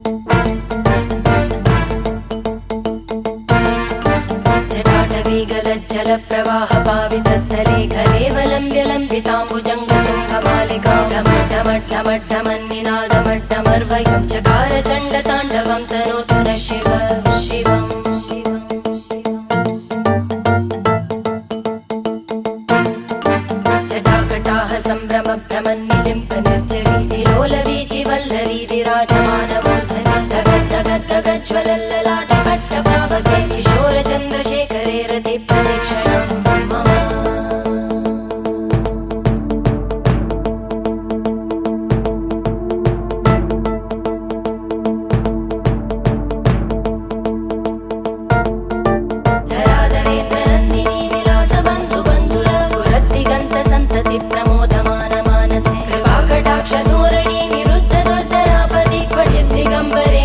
जटाटवीगलज्जलप्रवाहपावितस्थले खलेवलम्ब्य लम्बिताम्बुजङ्गतुङ्गमालिकां ढमड्ढमड्ढमड्ढमन्निनादमड्ढमर्वयं चकार चण्डताण्डवं तनोतु नः शिव शिवम् जटाकटाः सम्भ्रमभ्रमन्निलिम्ब निर्जरी विलोलवीचि वल्लरी विराजमानमूर्धनि धगद्धगद्धगज्ज्वलल्ललाटकट्टपावके किशोरचन्द्रशेखरे रतिप्रदक्षिणं मम धराधरेन्द्रनन्दिनी विलासबन्धुबन्धुरा स्फुरद्दिगन्तसन्तति प्रमोदमानमानसे कृपाकटाक्षधोरणी निरुद्धदुर्धरापदि क्वचिद्दिगम्बरे